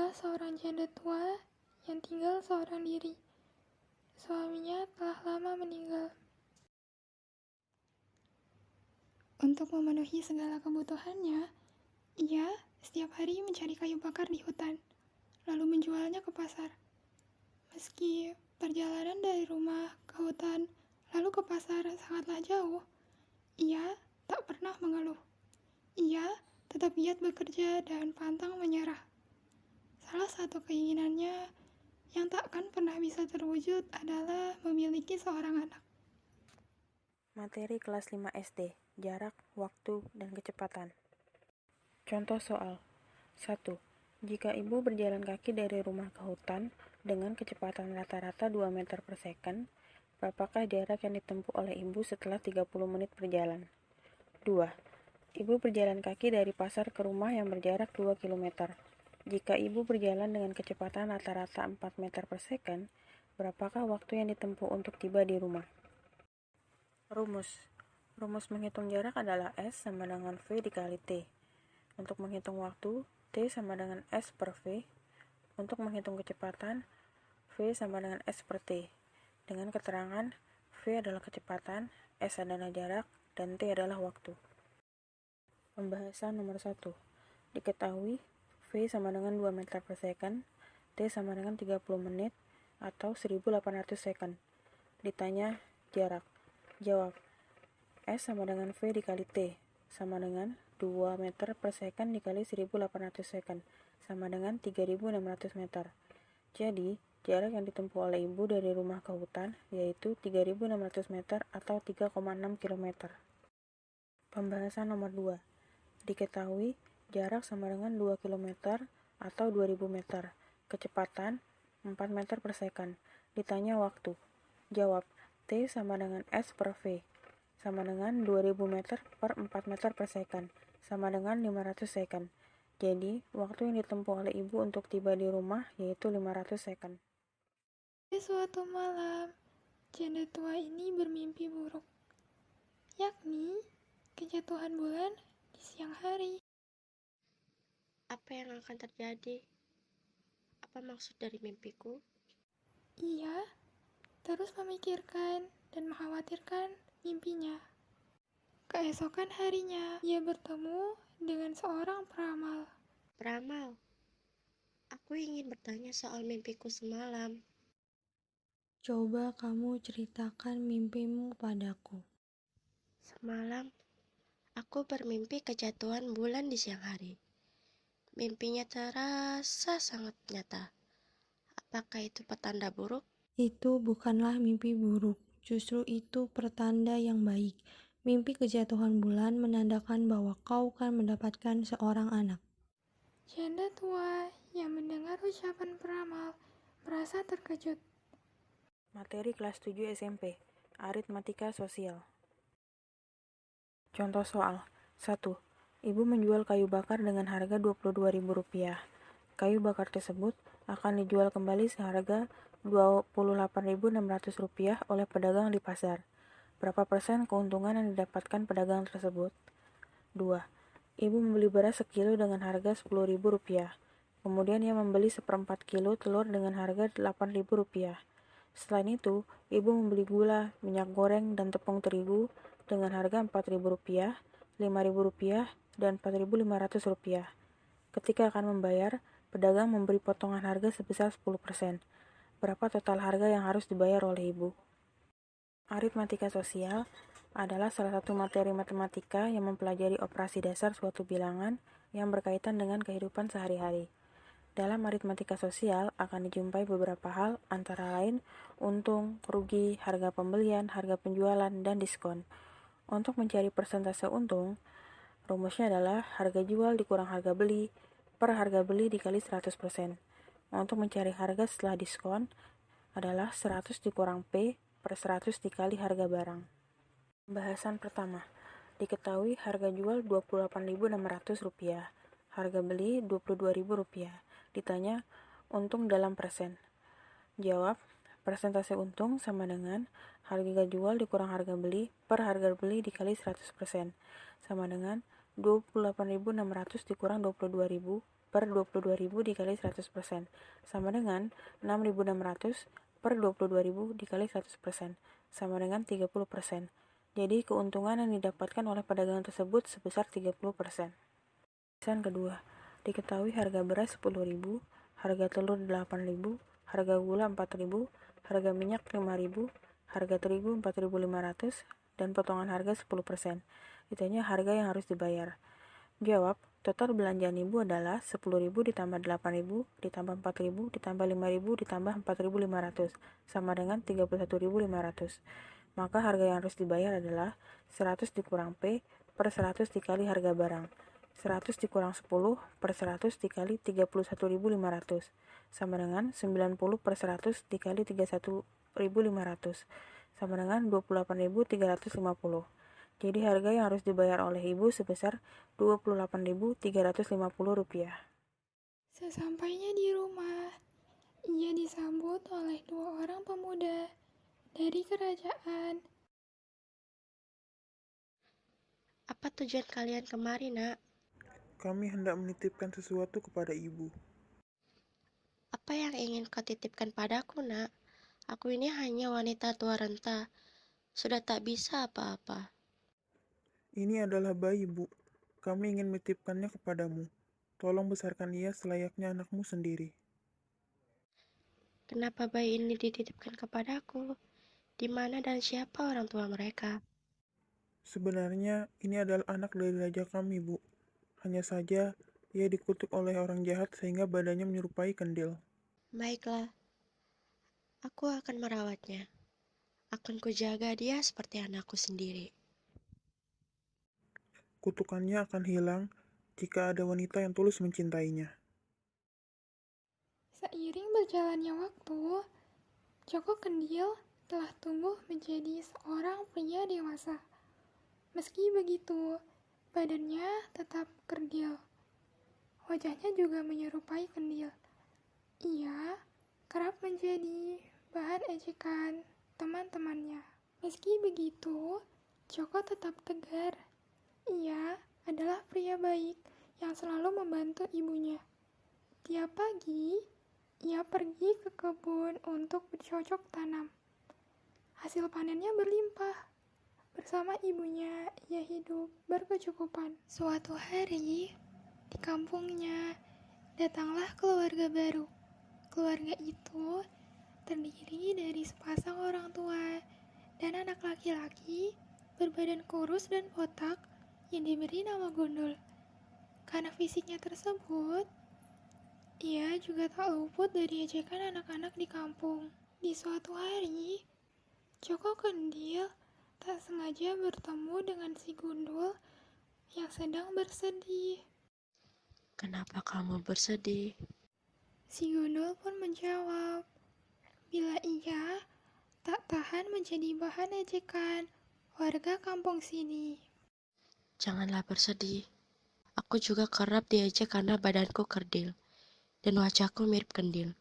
adalah seorang janda tua yang tinggal seorang diri. Suaminya telah lama meninggal. Untuk memenuhi segala kebutuhannya, ia setiap hari mencari kayu bakar di hutan, lalu menjualnya ke pasar. Meski perjalanan dari rumah ke hutan lalu ke pasar sangatlah jauh, ia tak pernah mengeluh. Ia tetap giat bekerja dan pantang menyerah. Salah satu keinginannya yang takkan pernah bisa terwujud adalah memiliki seorang anak. Materi kelas 5 SD, jarak, waktu, dan kecepatan. Contoh soal 1. Jika ibu berjalan kaki dari rumah ke hutan dengan kecepatan rata-rata 2 meter per second, berapakah jarak yang ditempuh oleh ibu setelah 30 menit berjalan? 2. Ibu berjalan kaki dari pasar ke rumah yang berjarak 2 km. Jika ibu berjalan dengan kecepatan rata-rata 4 meter per second, berapakah waktu yang ditempuh untuk tiba di rumah? Rumus menghitung jarak adalah S sama dengan V dikali T. Untuk menghitung waktu, T sama dengan S per V. Untuk menghitung kecepatan, V sama dengan S per T. Dengan keterangan, V adalah kecepatan, S adalah jarak, dan T adalah waktu. Pembahasan nomor 1. Diketahui, V sama dengan 2 meter per second, T sama dengan 30 menit, atau 1800 second. Ditanya jarak. Jawab, S sama dengan V dikali T, sama dengan 2 meter per second dikali 1800 second, sama dengan 3600 meter. Jadi, jarak yang ditempuh oleh ibu dari rumah ke hutan yaitu 3600 meter atau 3,6 km. Pembahasan nomor 2. Diketahui, jarak sama dengan 2 km atau 2000 meter. Kecepatan 4 meter per second. Ditanya waktu. Jawab, T sama dengan S per V, sama dengan 2000 meter per 4 meter per second, sama dengan 500 second. Jadi, waktu yang ditempuh oleh ibu untuk tiba di rumah yaitu 500 second. Suatu malam, janda tua ini bermimpi buruk, yakni kejatuhan bulan di siang hari. Apa yang akan terjadi? Apa maksud dari mimpiku? Ia terus memikirkan dan mengkhawatirkan mimpinya. Keesokan harinya, ia bertemu dengan seorang peramal. Peramal, aku ingin bertanya soal mimpiku semalam. Coba kamu ceritakan mimpimu padaku. Semalam, aku bermimpi kejatuhan bulan di siang hari. Mimpinya terasa sangat nyata. Apakah itu petanda buruk? Itu bukanlah mimpi buruk, justru itu pertanda yang baik. Mimpi kejatuhan bulan menandakan bahwa kau akan mendapatkan seorang anak. Janda tua yang mendengar ucapan peramal merasa terkejut. Materi kelas 7 SMP, aritmatika sosial. Contoh soal 1. Ibu menjual kayu bakar dengan harga Rp22.000. Kayu bakar tersebut akan dijual kembali seharga Rp28.600 oleh pedagang di pasar. Berapa persen keuntungan yang didapatkan pedagang tersebut? 2. Ibu membeli beras sekilo dengan harga Rp10.000. Kemudian ia membeli 1/4 kilo telur dengan harga Rp8.000. Selain itu, ibu membeli gula, minyak goreng, dan tepung terigu dengan harga Rp4.000, Rp5.000, dan Rp4.500. Ketika akan membayar, pedagang memberi potongan harga sebesar 10%. Berapa total harga yang harus dibayar oleh ibu? Aritmatika sosial adalah salah satu materi matematika yang mempelajari operasi dasar suatu bilangan yang berkaitan dengan kehidupan sehari-hari. Dalam aritmatika sosial akan dijumpai beberapa hal, antara lain untung, rugi, harga pembelian, harga penjualan, dan diskon. Untuk mencari persentase untung, rumusnya adalah harga jual dikurang harga beli per harga beli dikali 100%. Untuk mencari harga setelah diskon adalah 100 dikurang P per 100 dikali harga barang. Pembahasan pertama. Diketahui harga jual Rp28.600, harga beli Rp22.000. Ditanya untung dalam persen. Jawab, persentase untung sama dengan harga jual dikurang harga beli per harga beli dikali 100%, sama dengan 28.600 dikurang 22.000 per 22.000 dikali 100%, sama dengan 6.600 per 22.000 dikali 100%, sama dengan 30%. Jadi keuntungan yang didapatkan oleh pedagang tersebut sebesar 30%. Pesan kedua, diketahui harga beras 10.000, harga telur 8.000, harga gula 4.000, harga minyak 5.000, harga terigu 4.500, dan potongan harga 10%. Itunya harga yang harus dibayar. Jawab, total belanjaan ibu adalah 10.000 ditambah 8.000 ditambah 4.000 ditambah 5.000 ditambah 4.500 sama dengan 31.500. Maka harga yang harus dibayar adalah 100 dikurang P per 100 dikali harga barang. 100 dikurang 10 per 100 dikali 31.500 sama dengan 90 per 100 dikali 31.500 sama dengan 28.350. Jadi harga yang harus dibayar oleh ibu sebesar Rp28.350. Sesampainya di rumah, ia disambut oleh 2 orang pemuda dari kerajaan. Apa tujuan kalian kemari, Nak? Kami hendak menitipkan sesuatu kepada ibu. Apa yang ingin kau titipkan padaku, Nak? Aku ini hanya wanita tua renta, sudah tak bisa apa-apa. Ini adalah bayi, Bu. Kami ingin menitipkannya kepadamu. Tolong besarkan ia selayaknya anakmu sendiri. Kenapa bayi ini dititipkan kepadaku? Di mana dan siapa orang tua mereka? Sebenarnya ini adalah anak dari raja kami, Bu. Hanya saja ia dikutuk oleh orang jahat sehingga badannya menyerupai kendil. Baiklah, aku akan merawatnya. Akan kujaga dia seperti anakku sendiri. Kutukannya akan hilang jika ada wanita yang tulus mencintainya. Seiring berjalannya waktu, Joko Kendil telah tumbuh menjadi seorang pria dewasa. Meski begitu, badannya tetap kerdil. Wajahnya juga menyerupai kendil. Ia kerap menjadi bahan ejekan teman-temannya. Meski begitu, Joko tetap tegar. Ia adalah pria baik yang selalu membantu ibunya. Tiap pagi, ia pergi ke kebun untuk bercocok tanam. Hasil panennya berlimpah. Bersama ibunya, ia hidup berkecukupan. Suatu hari, di kampungnya, datanglah keluarga baru. Keluarga itu terdiri dari sepasang orang tua dan anak laki-laki berbadan kurus dan botak yang diberi nama Gundul. Karena fisiknya tersebut, ia juga tak luput dari ejekan anak-anak di kampung. Di suatu hari, Joko Kendil tak sengaja bertemu dengan si Gundul yang sedang bersedih. Kenapa kamu bersedih? Si Gundul pun menjawab, bila ia tak tahan menjadi bahan ejekan warga kampung sini. Janganlah bersedih. Aku juga kerap diejek karena badanku kerdil dan wajahku mirip kendil.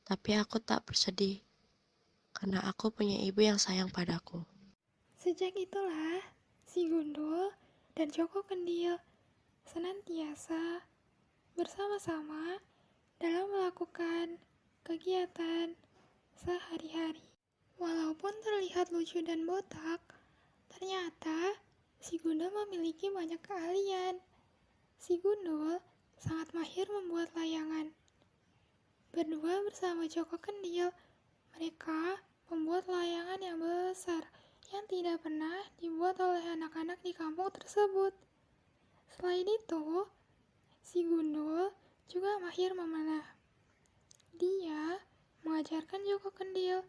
Tapi aku tak bersedih karena aku punya ibu yang sayang padaku. Sejak itulah, si Gundul dan Joko Kendil senantiasa bersama-sama dalam melakukan kegiatan sehari-hari. Walaupun terlihat lucu dan botak, ternyata si Gundul memiliki banyak keahlian. Si Gundul sangat mahir membuat layangan. Berdua bersama Joko Kendil, mereka membuat layangan yang besar yang tidak pernah dibuat oleh anak-anak di kampung tersebut. Selain itu, si Gundul juga mahir memanah. Dia mengajarkan Joko Kendil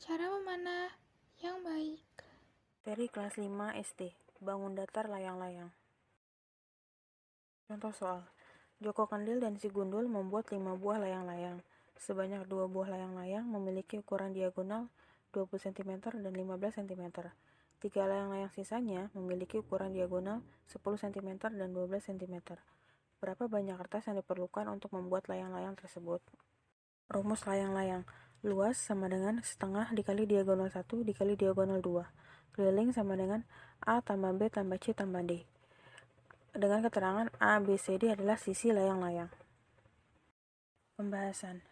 cara memanah yang baik. Materi kelas 5 SD, bangun datar layang-layang. Contoh soal, Joko Kendil dan si Gundul membuat 5 buah layang-layang. Sebanyak 2 buah layang-layang memiliki ukuran diagonal 20 cm dan 15 cm. 3 layang-layang sisanya memiliki ukuran diagonal 10 cm dan 12 cm. Berapa banyak kertas yang diperlukan untuk membuat layang-layang tersebut? Rumus layang-layang. Luas sama dengan setengah dikali diagonal 1 dikali diagonal 2. Keliling sama dengan A tambah B tambah C tambah D. Dengan keterangan A, B, C, D adalah sisi layang-layang. Pembahasan.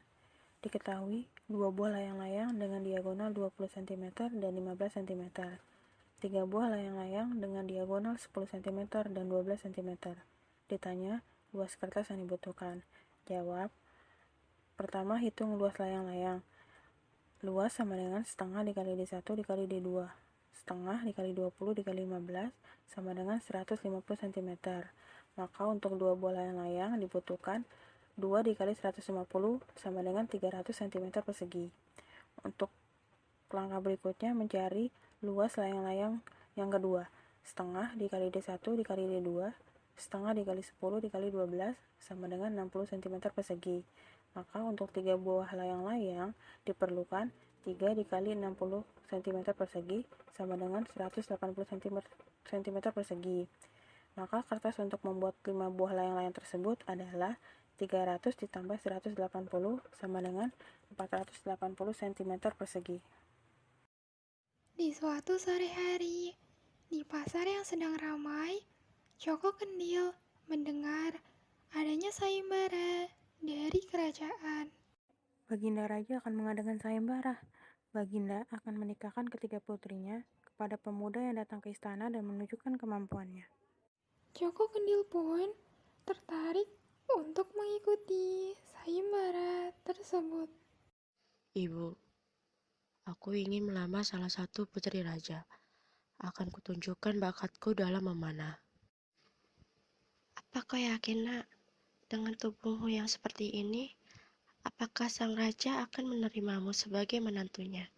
Diketahui, dua buah layang-layang dengan diagonal 20 cm dan 15 cm. Tiga buah layang-layang dengan diagonal 10 cm dan 12 cm. Ditanya, luas kertas yang dibutuhkan. Jawab. Pertama, hitung luas layang-layang. Luas sama dengan setengah dikali D1 dikali D2. Setengah dikali 20 dikali 15 sama dengan 150 cm. Maka untuk dua buah layang-layang dibutuhkan 2 dikali 150 sama dengan 300 cm persegi. Untuk langkah berikutnya mencari luas layang-layang yang kedua. Setengah dikali D1 dikali D2. Setengah dikali 10 dikali 12 sama dengan 60 cm persegi. Maka untuk 3 buah layang-layang diperlukan 3 dikali 60 cm persegi sama dengan 180 cm persegi. Maka kertas untuk membuat 5 buah layang-layang tersebut adalah 300 ditambah 180 sama dengan 480 cm persegi. Di suatu sore hari, di pasar yang sedang ramai, Joko Kendil mendengar adanya sayembara dari kerajaan. Baginda Raja akan mengadakan sayembara. Baginda akan menikahkan ketiga putrinya kepada pemuda yang datang ke istana dan menunjukkan kemampuannya. Joko Kendil pun tertarik untuk mengikuti sayembara tersebut. Ibu, aku ingin melamar salah satu putri raja. Akan kutunjukkan bakatku dalam memanah. Apa kau yakin, Nak? Dengan tubuhmu yang seperti ini, apakah sang raja akan menerimamu sebagai menantunya?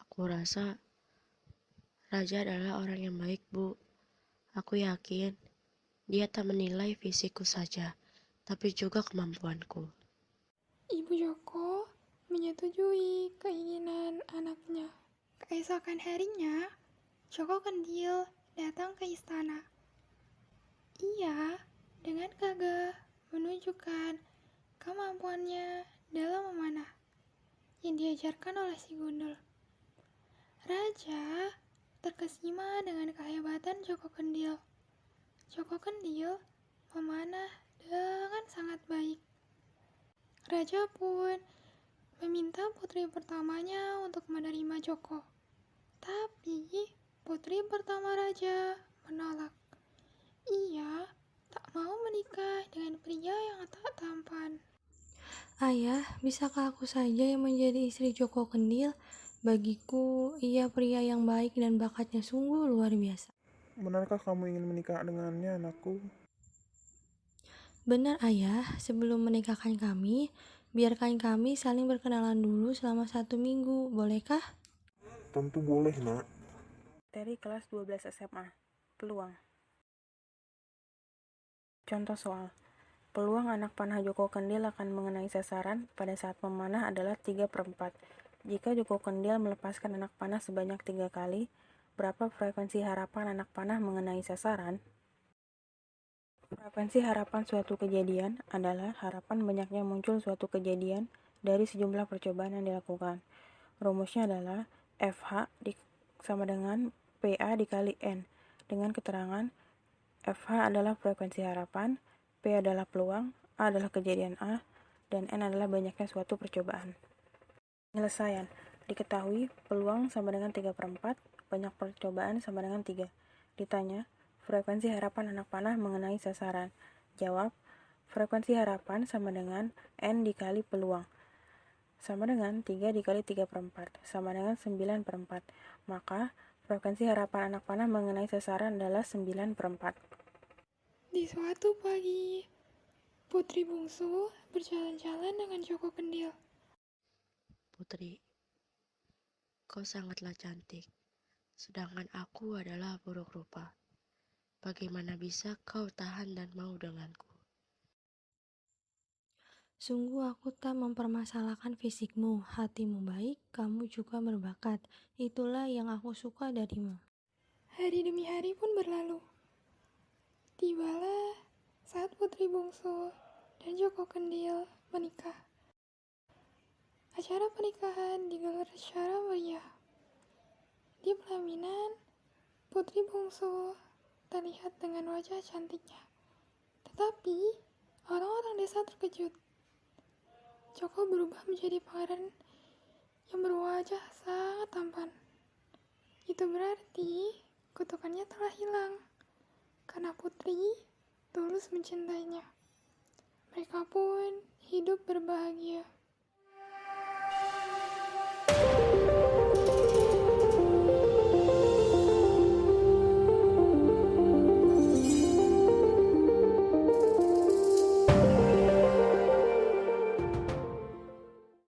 Aku rasa raja adalah orang yang baik, Bu. Aku yakin dia tak menilai fisikku saja, tapi juga kemampuanku. Ibu Joko menyetujui keinginan anaknya. Keesokan harinya, Joko Kendil datang ke istana. Ia dengan gagah menunjukkan kemampuannya dalam memanah yang diajarkan oleh si Gundul. Raja terkesima dengan kehebatan Joko Kendil. Joko Kendil memanah dengan sangat baik. Raja pun meminta putri pertamanya untuk menerima Joko. Tapi putri pertama raja menolak. Ia tak mau menikah dengan pria yang tak tampan. Ayah, bisakah aku saja yang menjadi istri Joko Kendil? Bagiku, ia pria yang baik dan bakatnya sungguh luar biasa. Benarkah kamu ingin menikah dengannya, anakku? Benar ayah, sebelum menikahkan kami, biarkan kami saling berkenalan dulu selama 1 minggu, bolehkah? Tentu boleh, nak. Materi kelas 12 SMA. Peluang. Contoh soal. Peluang anak panah Joko Kendil akan mengenai sasaran pada saat memanah adalah 3/4. Jika Joko Kendil melepaskan anak panah sebanyak 3 kali, berapa frekuensi harapan anak panah mengenai sasaran? Frekuensi harapan suatu kejadian adalah harapan banyaknya muncul suatu kejadian dari sejumlah percobaan yang dilakukan. Rumusnya adalah FH sama dengan PA dikali N, dengan keterangan FH adalah frekuensi harapan, P adalah peluang, A adalah kejadian A, dan N adalah banyaknya suatu percobaan. Penyelesaian. Diketahui peluang sama dengan 3/4, banyak percobaan sama dengan 3. Ditanya, frekuensi harapan anak panah mengenai sasaran. Jawab, frekuensi harapan sama dengan N dikali peluang. Sama dengan 3 dikali 3/4, sama dengan 9/4. Maka, frekuensi harapan anak panah mengenai sasaran adalah 9/4. Di suatu pagi, putri bungsu berjalan-jalan dengan Joko Kendil. Putri, kau sangatlah cantik, sedangkan aku adalah buruk rupa. Bagaimana bisa kau tahan dan mau denganku? Sungguh aku tak mempermasalahkan fisikmu, hatimu baik, kamu juga berbakat. Itulah yang aku suka darimu. Hari demi hari pun berlalu. Tibalah saat putri bungsu dan Joko Kendil menikah. Acara pernikahan digelar secara meriah. Di pelaminan, putri bungsu terlihat dengan wajah cantiknya. Tetapi, orang-orang desa terkejut Joko berubah menjadi pangeran yang berwajah sangat tampan. Itu berarti kutukannya telah hilang, karena putri tulus mencintainya. Mereka pun hidup berbahagia.